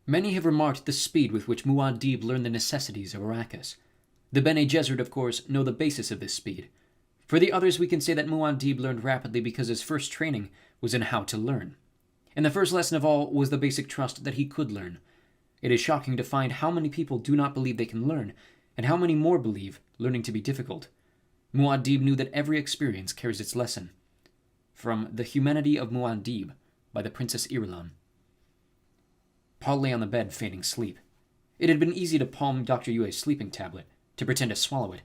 Many have remarked the speed with which Muad'Dib learned the necessities of Arrakis. The Bene Gesserit, of course, know the basis of this speed. For the others, we can say that Muad'Dib learned rapidly because his first training was in how to learn. And the first lesson of all was the basic trust that he could learn. It is shocking to find how many people do not believe they can learn, and how many more believe learning to be difficult. Muad'Dib knew that every experience carries its lesson. From The Humanity of Muad'Dib by the Princess Irulan. Paul lay on the bed, feigning sleep. It had been easy to palm Dr. Yue's sleeping tablet, to pretend to swallow it.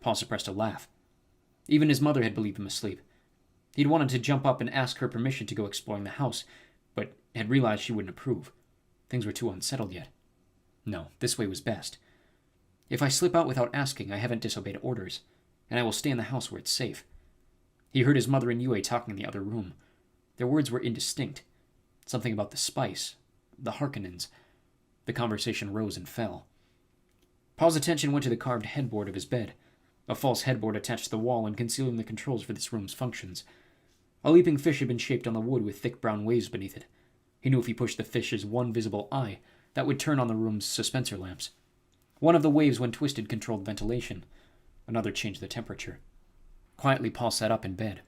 Paul suppressed a laugh. Even his mother had believed him asleep. He'd wanted to jump up and ask her permission to go exploring the house, but had realized she wouldn't approve. Things were too unsettled yet. No, this way was best. If I slip out without asking, I haven't disobeyed orders, and I will stay in the house where it's safe. He heard his mother and Yue talking in the other room. Their words were indistinct. Something about the spice, the Harkonnens. The conversation rose and fell. Paul's attention went to the carved headboard of his bed, a false headboard attached to the wall and concealing the controls for this room's functions. A leaping fish had been shaped on the wood with thick brown waves beneath it. He knew if he pushed the fish's one visible eye, that would turn on the room's suspensor lamps. One of the waves, when twisted, controlled ventilation. Another changed the temperature. Quietly, Paul sat up in bed.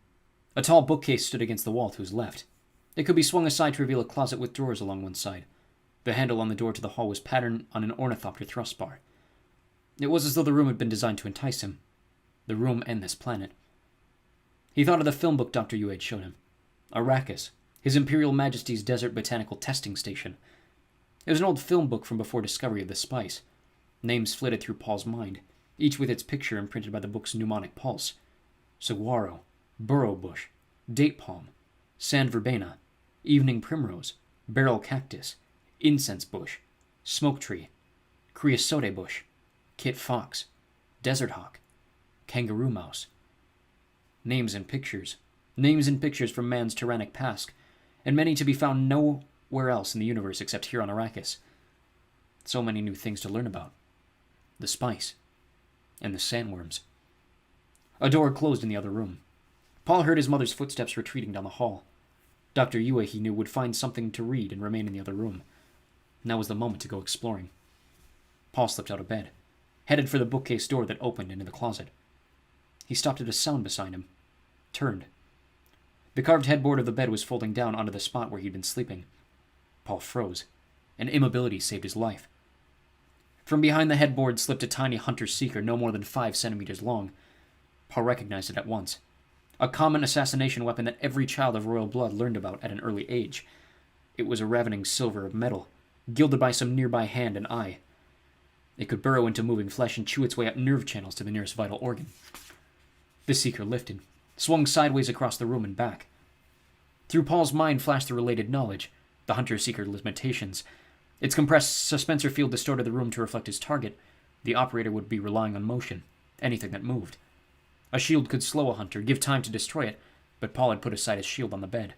A tall bookcase stood against the wall to his left. It could be swung aside to reveal a closet with drawers along one side. The handle on the door to the hall was patterned on an ornithopter thrust bar. It was as though the room had been designed to entice him. The room and this planet. He thought of the film book Dr. Yu had shown him. Arrakis, His Imperial Majesty's Desert Botanical Testing Station. It was an old film book from before discovery of the spice. Names flitted through Paul's mind, each with its picture imprinted by the book's mnemonic pulse. Saguaro, burrow bush, date palm, sand verbena, evening primrose, beryl cactus, incense bush, smoke tree, creosote bush, kit fox, desert hawk, kangaroo mouse. Names and pictures from man's tyrannic past, and many to be found nowhere else in the universe except here on Arrakis. So many new things to learn about. The spice, and the sandworms. A door closed in the other room. Paul heard his mother's footsteps retreating down the hall. Dr. Yue, he knew, would find something to read and remain in the other room. Now was the moment to go exploring. Paul slipped out of bed, headed for the bookcase door that opened into the closet. He stopped at a sound beside him, turned. The carved headboard of the bed was folding down onto the spot where he'd been sleeping. Paul froze. An immobility saved his life. From behind the headboard slipped a tiny hunter-seeker no more than 5 centimeters long. Paul recognized it at once. A common assassination weapon that every child of royal blood learned about at an early age. It was a ravening silver of metal, gilded by some nearby hand and eye. It could burrow into moving flesh and chew its way up nerve channels to the nearest vital organ. The seeker lifted, swung sideways across the room and back. Through Paul's mind flashed the related knowledge, the hunter-seeker limitations. Its compressed suspensor field distorted the room to reflect his target. The operator would be relying on motion, anything that moved. A shield could slow a hunter, give time to destroy it, but Paul had put aside his shield on the bed.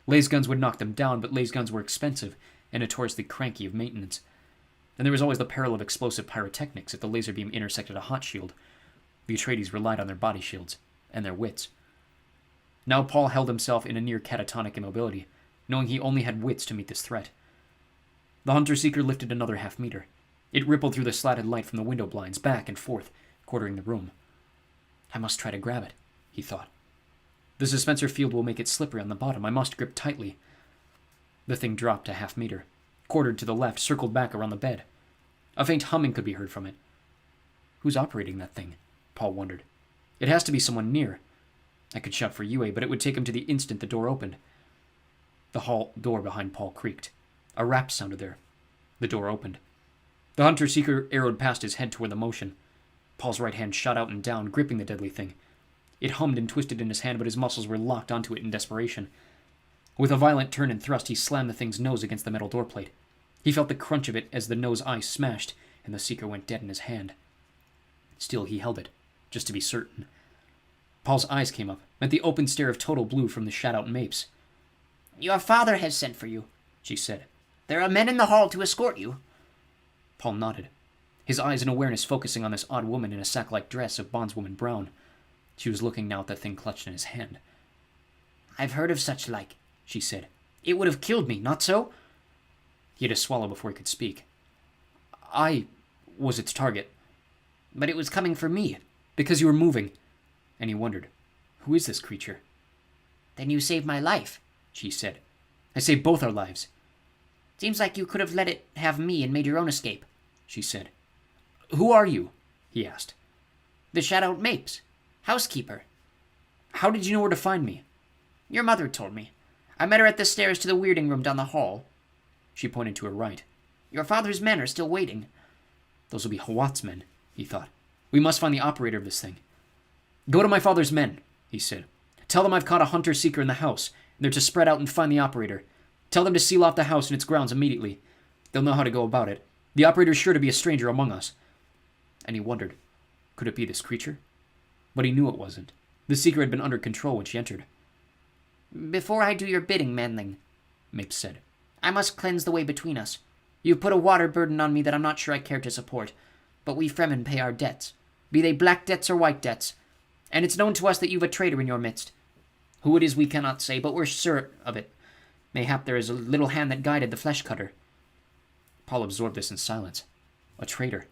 Laser guns would knock them down, but laser guns were expensive and notoriously cranky of maintenance. And there was always the peril of explosive pyrotechnics if the laser beam intersected a hot shield. The Atreides relied on their body shields, and their wits. Now Paul held himself in a near catatonic immobility, knowing he only had wits to meet this threat. The hunter-seeker lifted another half-meter. It rippled through the slatted light from the window blinds, back and forth, quartering the room. I must try to grab it, he thought. The suspensor field will make it slippery on the bottom. I must grip tightly. The thing dropped a half-meter, quartered to the left, circled back around the bed. A faint humming could be heard from it. Who's operating that thing? Paul wondered. It has to be someone near. I could shout for Yue, but it would take him to the instant the door opened. The hall door behind Paul creaked. A rap sounded there. The door opened. The hunter-seeker arrowed past his head toward the motion. Paul's right hand shot out and down, gripping the deadly thing. It hummed and twisted in his hand, but his muscles were locked onto it in desperation. With a violent turn and thrust, he slammed the thing's nose against the metal doorplate. He felt the crunch of it as the nose eye smashed, and the seeker went dead in his hand. Still, he held it, just to be certain. Paul's eyes came up, met the open stare of total blue from the shut-out mapes. Your father has sent for you, she said. There are men in the hall to escort you. Paul nodded, his eyes and awareness focusing on this odd woman in a sack-like dress of bondswoman brown. She was looking now at the thing clutched in his hand. I've heard of such like, she said. It would have killed me, not so? He had to swallow before he could speak. I was its target. But it was coming for me. Because you were moving. And he wondered, who is this creature? Then you saved my life, she said. I saved both our lives. Seems like you could have let it have me and made your own escape, she said. Who are you? He asked. The Shadowed Mapes. Housekeeper. How did you know where to find me? Your mother told me. I met her at the stairs to the weirding room down the hall. She pointed to her right. Your father's men are still waiting. Those will be Hawat's men, he thought. We must find the operator of this thing. Go to my father's men, he said. Tell them I've caught a hunter-seeker in the house, and they're to spread out and find the operator. Tell them to seal off the house and its grounds immediately. They'll know how to go about it. The operator's sure to be a stranger among us. And he wondered, could it be this creature? But he knew it wasn't. The seeker had been under control when she entered. Before I do your bidding, manling, Mapes said, I must cleanse the way between us. You've put a water burden on me that I'm not sure I care to support. But we Fremen pay our debts, be they black debts or white debts. And it's known to us that you've a traitor in your midst. Who it is we cannot say, but we're sure of it. Mayhap there is a little hand that guided the flesh cutter. Paul absorbed this in silence. A traitor.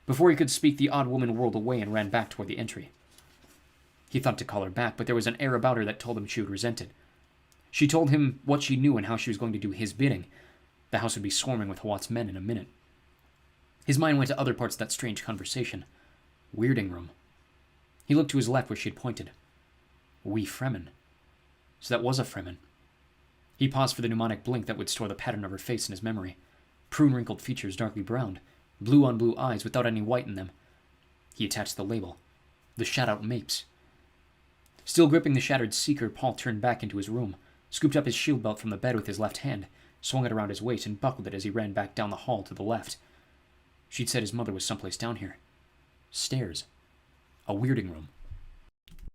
Before he could speak, the odd woman whirled away and ran back toward the entry. He thought to call her back, but there was an air about her that told him she would resent it. She told him what she knew and how she was going to do his bidding. The house would be swarming with Hawat's men in a minute. His mind went to other parts of that strange conversation. Weirding room. He looked to his left where she had pointed. We Fremen. So that was a Fremen. He paused for the mnemonic blink that would store the pattern of her face in his memory. Prune-wrinkled features darkly browned, blue-on-blue eyes without any white in them. He attached the label. The Shadowed Mapes. Still gripping the shattered seeker, Paul turned back into his room, scooped up his shield belt from the bed with his left hand, swung it around his waist, and buckled it as he ran back down the hall to the left. She'd said his mother was someplace down here. Stairs. A weirding room.